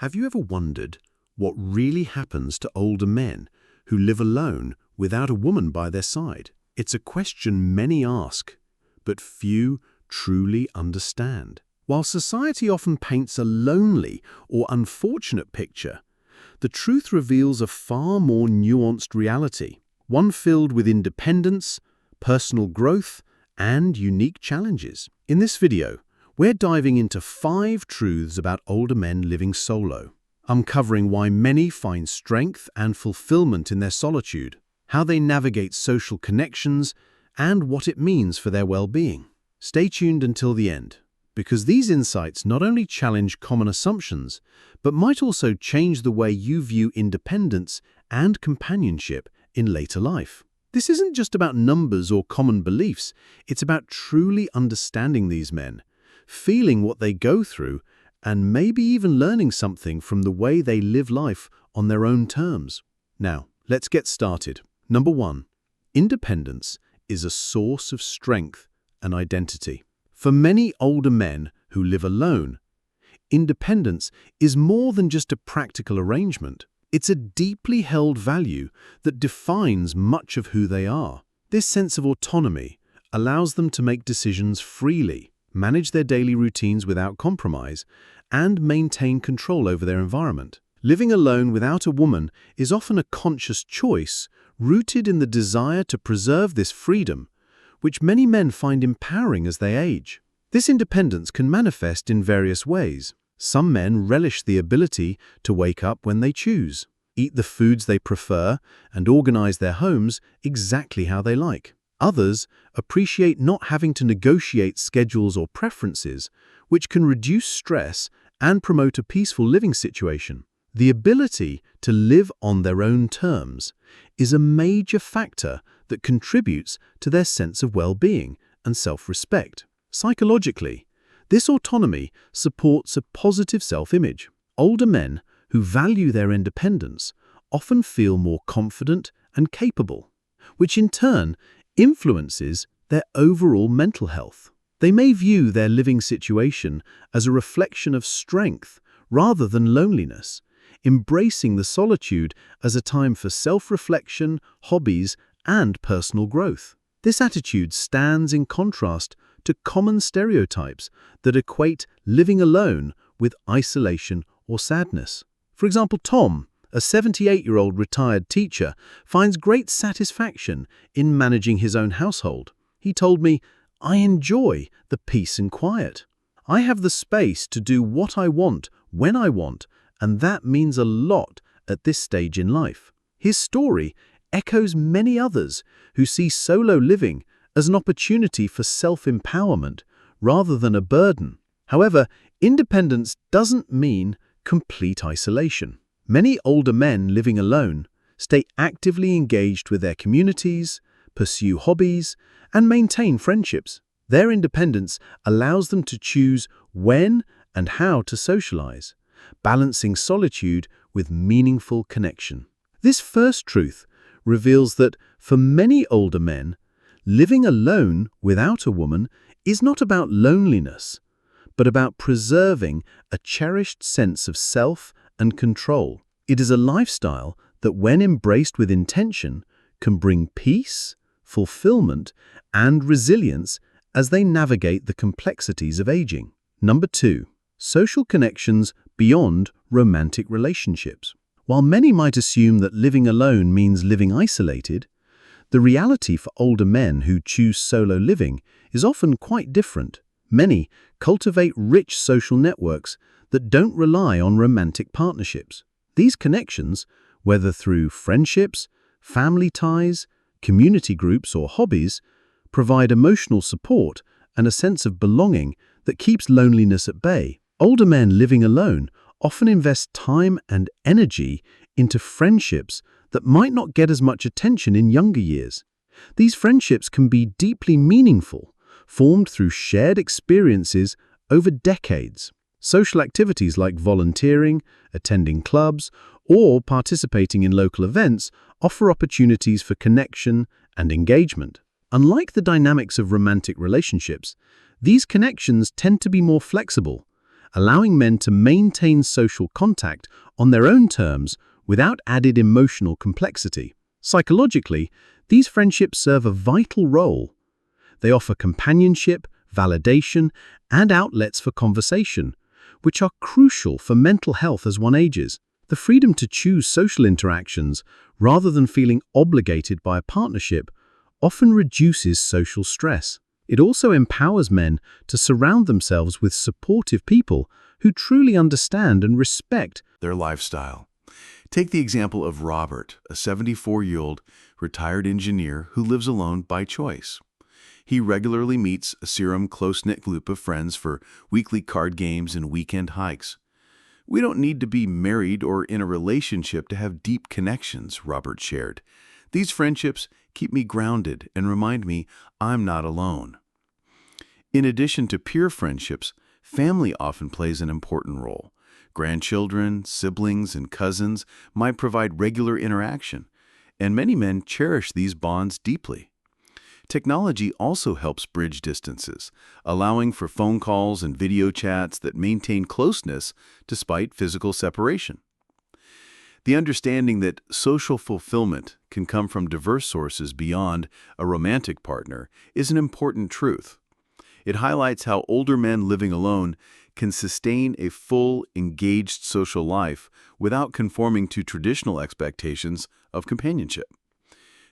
Have you ever wondered what really happens to older men who live alone without a woman by their side? It's a question many ask, but few truly understand. While society often paints a lonely or unfortunate picture, the truth reveals a far more nuanced reality, one filled with independence, personal growth, and unique challenges. In this video, we're diving into 5 truths about older men living solo, uncovering why many find strength and fulfillment in their solitude, how they navigate social connections, and what it means for their well-being. Stay tuned until the end, because these insights not only challenge common assumptions, but might also change the way you view independence and companionship in later life. This isn't just about numbers or common beliefs, it's about truly understanding these men, feeling what they go through, and maybe even learning something from the way they live life on their own terms. Now, let's get started. Number 1. Independence is a source of strength and identity. For many older men who live alone, independence is more than just a practical arrangement. It's a deeply held value that defines much of who they are. This sense of autonomy allows them to make decisions freely, manage their daily routines without compromise, and maintain control over their environment. Living alone without a woman is often a conscious choice rooted in the desire to preserve this freedom, which many men find empowering as they age. This independence can manifest in various ways. Some men relish the ability to wake up when they choose, eat the foods they prefer, and organize their homes exactly how they like. Others appreciate not having to negotiate schedules or preferences, which can reduce stress and promote a peaceful living situation. The ability to live on their own terms is a major factor that contributes to their sense of well-being and self-respect. Psychologically, this autonomy supports a positive self-image. Older men who value their independence often feel more confident and capable, which in turn influences their overall mental health. They may view their living situation as a reflection of strength rather than loneliness, embracing the solitude as a time for self-reflection, hobbies, and personal growth. This attitude stands in contrast to common stereotypes that equate living alone with isolation or sadness. For example, Tom, a 78-year-old retired teacher, finds great satisfaction in managing his own household. He told me, "I enjoy the peace and quiet. I have the space to do what I want when I want, and that means a lot at this stage in life." His story echoes many others who see solo living as an opportunity for self-empowerment rather than a burden. However, independence doesn't mean complete isolation. Many older men living alone stay actively engaged with their communities, pursue hobbies, and maintain friendships. Their independence allows them to choose when and how to socialize, balancing solitude with meaningful connection. This first truth reveals that for many older men, living alone without a woman is not about loneliness, but about preserving a cherished sense of self and control. It is a lifestyle that, when embraced with intention, can bring peace, fulfillment, and resilience as they navigate the complexities of aging. Number 2. Social connections beyond romantic relationships. While many might assume that living alone means living isolated, the reality for older men who choose solo living is often quite different. Many cultivate rich social networks that don't rely on romantic partnerships. These connections, whether through friendships, family ties, community groups, or hobbies, provide emotional support and a sense of belonging that keeps loneliness at bay. Older men living alone often invest time and energy into friendships that might not get as much attention in younger years. These friendships can be deeply meaningful, formed through shared experiences over decades. Social activities like volunteering, attending clubs, or participating in local events offer opportunities for connection and engagement. Unlike the dynamics of romantic relationships, these connections tend to be more flexible, allowing men to maintain social contact on their own terms without added emotional complexity. Psychologically, these friendships serve a vital role. They offer companionship, validation, and outlets for conversation, which are crucial for mental health as one ages. The freedom to choose social interactions rather than feeling obligated by a partnership often reduces social stress. It also empowers men to surround themselves with supportive people who truly understand and respect their lifestyle. Take the example of Robert, a 74-year-old retired engineer who lives alone by choice. He regularly meets a close-knit group of friends for weekly card games and weekend hikes. "We don't need to be married or in a relationship to have deep connections," Robert shared. "These friendships keep me grounded and remind me I'm not alone." In addition to peer friendships, family often plays an important role. Grandchildren, siblings, and cousins might provide regular interaction, and many men cherish these bonds deeply. Technology also helps bridge distances, allowing for phone calls and video chats that maintain closeness despite physical separation. The understanding that social fulfillment can come from diverse sources beyond a romantic partner is an important truth. It highlights how older men living alone can sustain a full, engaged social life without conforming to traditional expectations of companionship.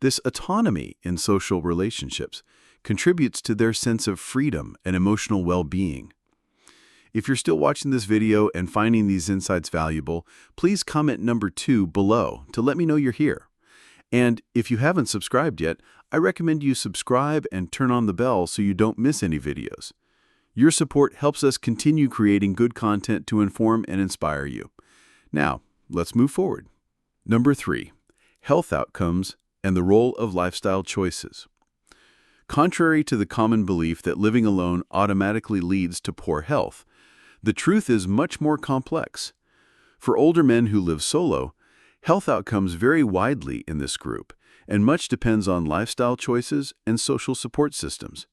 This autonomy in social relationships contributes to their sense of freedom and emotional well-being. If you're still watching this video and finding these insights valuable, please comment number 2 below to let me know you're here. And if you haven't subscribed yet, I recommend you subscribe and turn on the bell so you don't miss any videos. Your support helps us continue creating good content to inform and inspire you. Now, let's move forward. Number 3, health outcomes and the role of lifestyle choices. Contrary to the common belief that living alone automatically leads to poor health, the truth is much more complex. For older men who live solo, health outcomes vary widely in this group, and much depends on lifestyle choices and social support systems.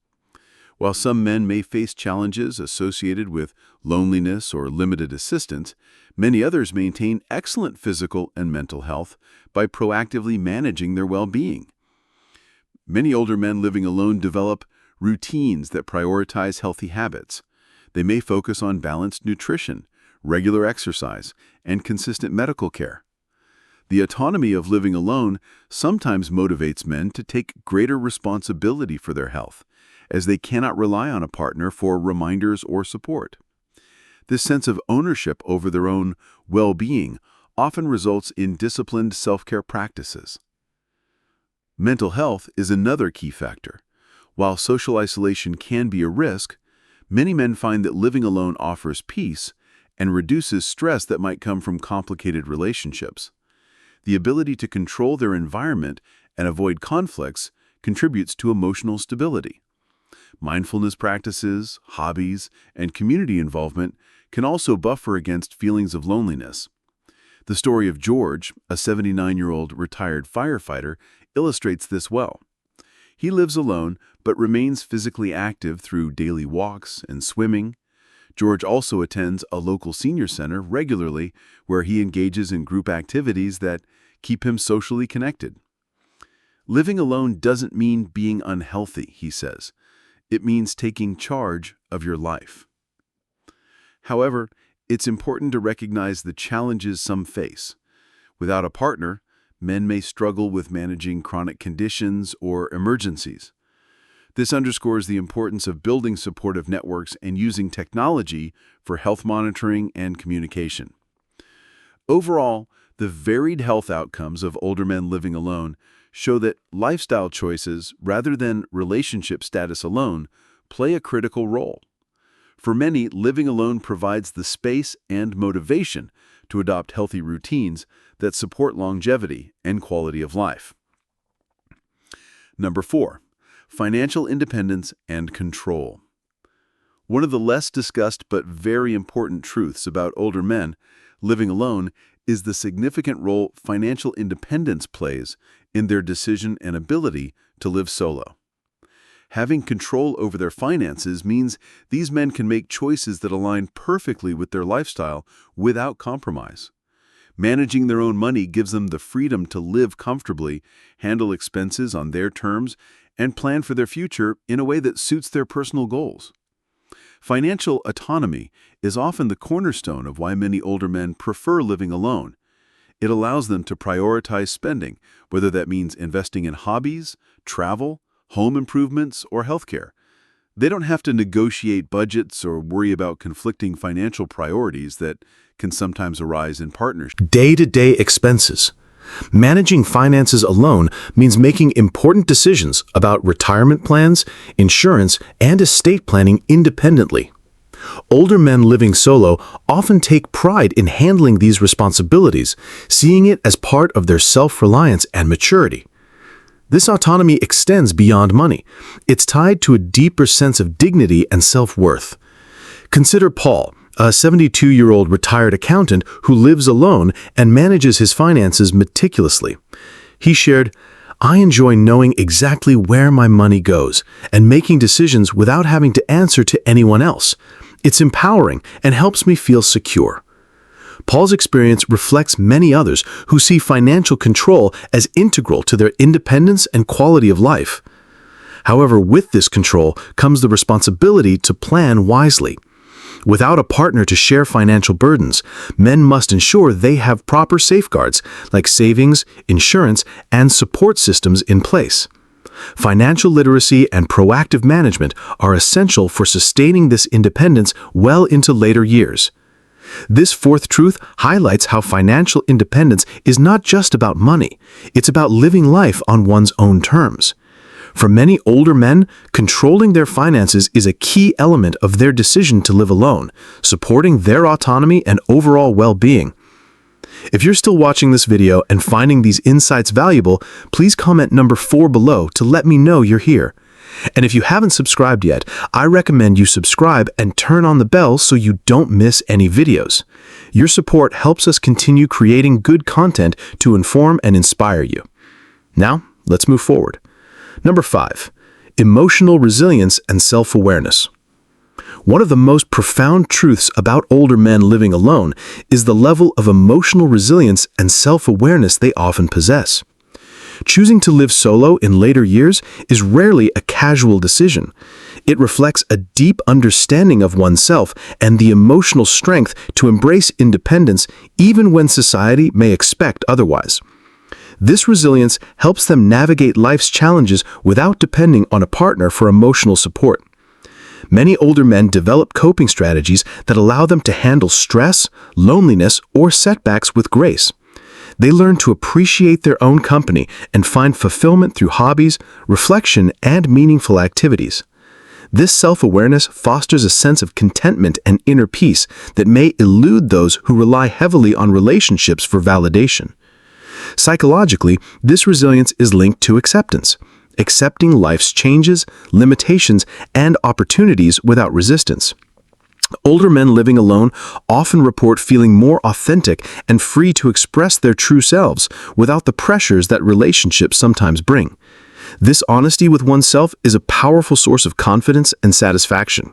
While some men may face challenges associated with loneliness or limited assistance, many others maintain excellent physical and mental health by proactively managing their well-being. Many older men living alone develop routines that prioritize healthy habits. They may focus on balanced nutrition, regular exercise, and consistent medical care. The autonomy of living alone sometimes motivates men to take greater responsibility for their health, as they cannot rely on a partner for reminders or support. This sense of ownership over their own well-being often results in disciplined self-care practices. Mental health is another key factor. While social isolation can be a risk, many men find that living alone offers peace and reduces stress that might come from complicated relationships. The ability to control their environment and avoid conflicts contributes to emotional stability. Mindfulness practices, hobbies, and community involvement can also buffer against feelings of loneliness. The story of George, a 79-year-old retired firefighter, illustrates this well. He lives alone but remains physically active through daily walks and swimming. George also attends a local senior center regularly where he engages in group activities that keep him socially connected. Living alone doesn't mean being unhealthy, he says. It means taking charge of your life. However, it's important to recognize the challenges some face. Without a partner, men may struggle with managing chronic conditions or emergencies. This underscores the importance of building supportive networks and using technology for health monitoring and communication. Overall, the varied health outcomes of older men living alone show that lifestyle choices, rather than relationship status alone, play a critical role. For many, living alone provides the space and motivation to adopt healthy routines that support longevity and quality of life. Number 4, financial independence and control. One of the less discussed but very important truths about older men living alone is the significant role financial independence plays in their decision and ability to live solo. Having control over their finances means these men can make choices that align perfectly with their lifestyle without compromise. Managing their own money gives them the freedom to live comfortably, handle expenses on their terms, and plan for their future in a way that suits their personal goals. Financial autonomy is often the cornerstone of why many older men prefer living alone. It allows them to prioritize spending, whether that means investing in hobbies, travel, home improvements, or healthcare. They don't have to negotiate budgets or worry about conflicting financial priorities that can sometimes arise in partnership. Day-to-day expenses. Managing finances alone means making important decisions about retirement plans, insurance, and estate planning independently. Older men living solo often take pride in handling these responsibilities, seeing it as part of their self-reliance and maturity. This autonomy extends beyond money. It's tied to a deeper sense of dignity and self-worth. Consider Paul, a 72-year-old retired accountant who lives alone and manages his finances meticulously. He shared, "I enjoy knowing exactly where my money goes and making decisions without having to answer to anyone else. It's empowering and helps me feel secure." Paul's experience reflects many others who see financial control as integral to their independence and quality of life. However, with this control comes the responsibility to plan wisely. Without a partner to share financial burdens, men must ensure they have proper safeguards like savings, insurance, and support systems in place. Financial literacy and proactive management are essential for sustaining this independence well into later years. This fourth truth highlights how financial independence is not just about money, it's about living life on one's own terms. For many older men, controlling their finances is a key element of their decision to live alone, supporting their autonomy and overall well-being. If you're still watching this video and finding these insights valuable, please comment number 4 below to let me know you're here. And if you haven't subscribed yet, I recommend you subscribe and turn on the bell so you don't miss any videos. Your support helps us continue creating good content to inform and inspire you. Now, let's move forward. Number 5, emotional resilience and self-awareness. One of the most profound truths about older men living alone is the level of emotional resilience and self-awareness they often possess. Choosing to live solo in later years is rarely a casual decision. It reflects a deep understanding of oneself and the emotional strength to embrace independence even when society may expect otherwise. This resilience helps them navigate life's challenges without depending on a partner for emotional support. Many older men develop coping strategies that allow them to handle stress, loneliness, or setbacks with grace. They learn to appreciate their own company and find fulfillment through hobbies, reflection, and meaningful activities. This self-awareness fosters a sense of contentment and inner peace that may elude those who rely heavily on relationships for validation. Psychologically, this resilience is linked to acceptance, accepting life's changes, limitations, and opportunities without resistance. Older men living alone often report feeling more authentic and free to express their true selves without the pressures that relationships sometimes bring. This honesty with oneself is a powerful source of confidence and satisfaction.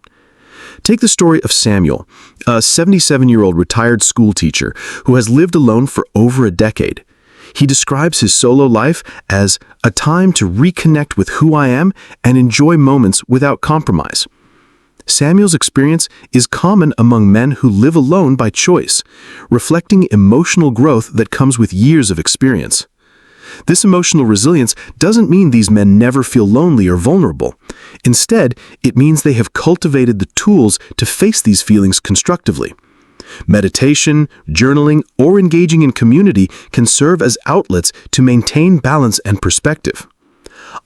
Take the story of Samuel, a 77-year-old retired school teacher who has lived alone for over a decade. He describes his solo life as a time to reconnect with who I am and enjoy moments without compromise. Samuel's experience is common among men who live alone by choice, reflecting emotional growth that comes with years of experience. This emotional resilience doesn't mean these men never feel lonely or vulnerable. Instead, it means they have cultivated the tools to face these feelings constructively. Meditation, journaling, or engaging in community can serve as outlets to maintain balance and perspective.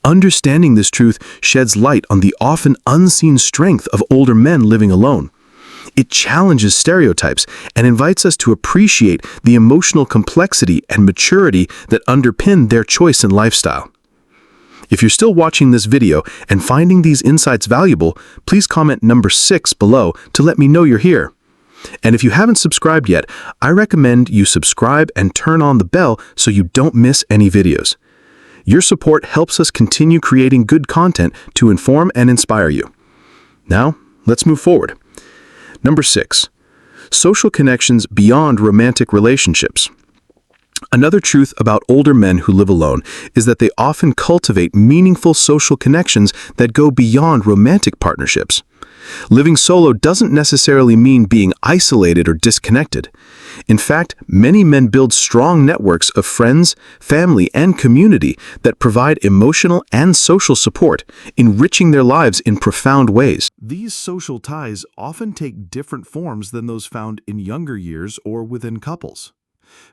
Understanding this truth sheds light on the often unseen strength of older men living alone. It challenges stereotypes and invites us to appreciate the emotional complexity and maturity that underpin their choice and lifestyle. If you're still watching this video and finding these insights valuable, please comment number 6 below to let me know you're here. And if you haven't subscribed yet, I recommend you subscribe and turn on the bell so you don't miss any videos. Your support helps us continue creating good content to inform and inspire you. Now, let's move forward. Number 6. Social connections beyond romantic relationships. Another truth about older men who live alone is that they often cultivate meaningful social connections that go beyond romantic partnerships. Living solo doesn't necessarily mean being isolated or disconnected. In fact, many men build strong networks of friends, family, and community that provide emotional and social support, enriching their lives in profound ways. These social ties often take different forms than those found in younger years or within couples.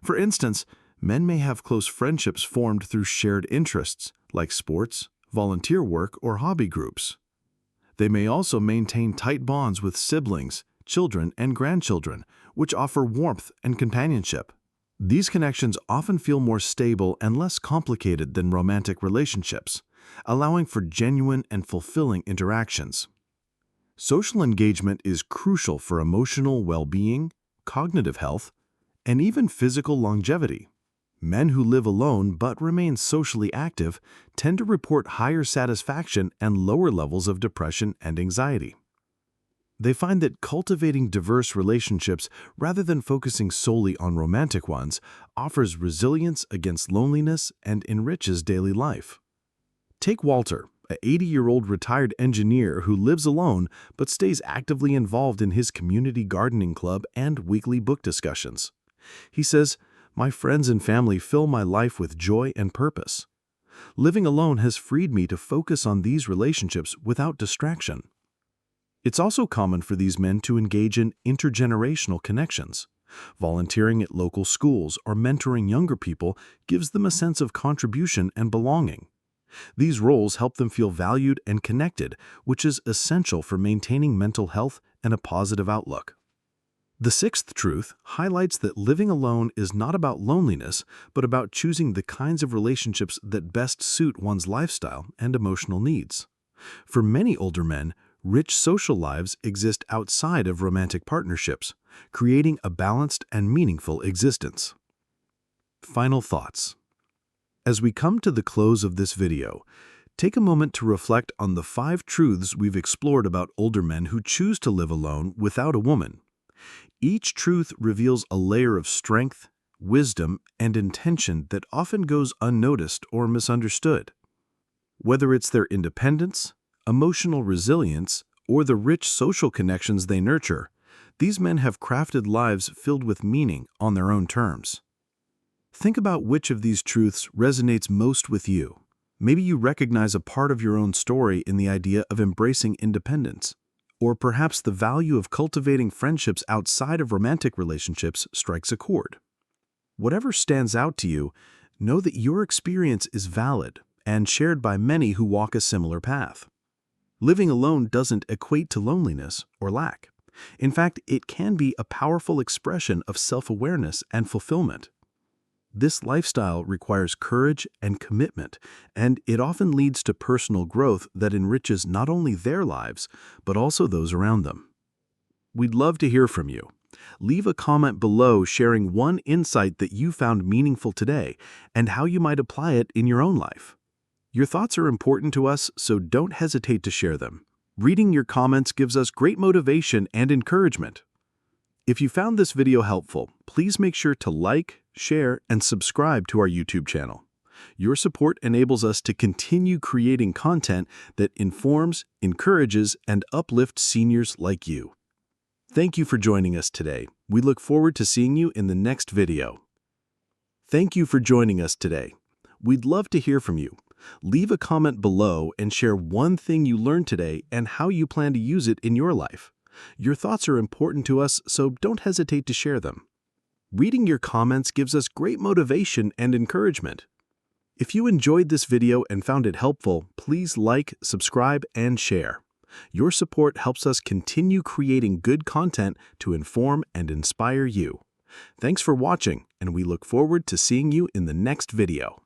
For instance, men may have close friendships formed through shared interests, like sports, volunteer work, or hobby groups. They may also maintain tight bonds with siblings, children, and grandchildren, which offer warmth and companionship. These connections often feel more stable and less complicated than romantic relationships, allowing for genuine and fulfilling interactions. Social engagement is crucial for emotional well-being, cognitive health, and even physical longevity. Men who live alone but remain socially active tend to report higher satisfaction and lower levels of depression and anxiety. They find that cultivating diverse relationships rather than focusing solely on romantic ones offers resilience against loneliness and enriches daily life. Take Walter, an 80-year-old retired engineer who lives alone but stays actively involved in his community gardening club and weekly book discussions. He says, "My friends and family fill my life with joy and purpose. Living alone has freed me to focus on these relationships without distraction." It's also common for these men to engage in intergenerational connections. Volunteering at local schools or mentoring younger people gives them a sense of contribution and belonging. These roles help them feel valued and connected, which is essential for maintaining mental health and a positive outlook. The 6th truth highlights that living alone is not about loneliness, but about choosing the kinds of relationships that best suit one's lifestyle and emotional needs. For many older men, rich social lives exist outside of romantic partnerships, creating a balanced and meaningful existence. Final thoughts. As we come to the close of this video, take a moment to reflect on the 5 truths we've explored about older men who choose to live alone without a woman. Each truth reveals a layer of strength, wisdom, and intention that often goes unnoticed or misunderstood. Whether it's their independence, emotional resilience, or the rich social connections they nurture, these men have crafted lives filled with meaning on their own terms. Think about which of these truths resonates most with you. Maybe you recognize a part of your own story in the idea of embracing independence. Or perhaps the value of cultivating friendships outside of romantic relationships strikes a chord. Whatever stands out to you, know that your experience is valid and shared by many who walk a similar path. Living alone doesn't equate to loneliness or lack. In fact, it can be a powerful expression of self-awareness and fulfillment. This lifestyle requires courage and commitment, and it often leads to personal growth that enriches not only their lives, but also those around them. We'd love to hear from you. Leave a comment below sharing one insight that you found meaningful today and how you might apply it in your own life. Your thoughts are important to us, so don't hesitate to share them. Reading your comments gives us great motivation and encouragement. If you found this video helpful, please make sure to like, share, and subscribe to our YouTube channel. Your support enables us to continue creating content that informs, encourages, and uplifts seniors like you. Thank you for joining us today. We look forward to seeing you in the next video. Thank you for joining us today. We'd love to hear from you. Leave a comment below and share one thing you learned today and how you plan to use it in your life. Your thoughts are important to us, so don't hesitate to share them. Reading your comments gives us great motivation and encouragement. If you enjoyed this video and found it helpful, please like, subscribe, and share. Your support helps us continue creating good content to inform and inspire you. Thanks for watching, and we look forward to seeing you in the next video.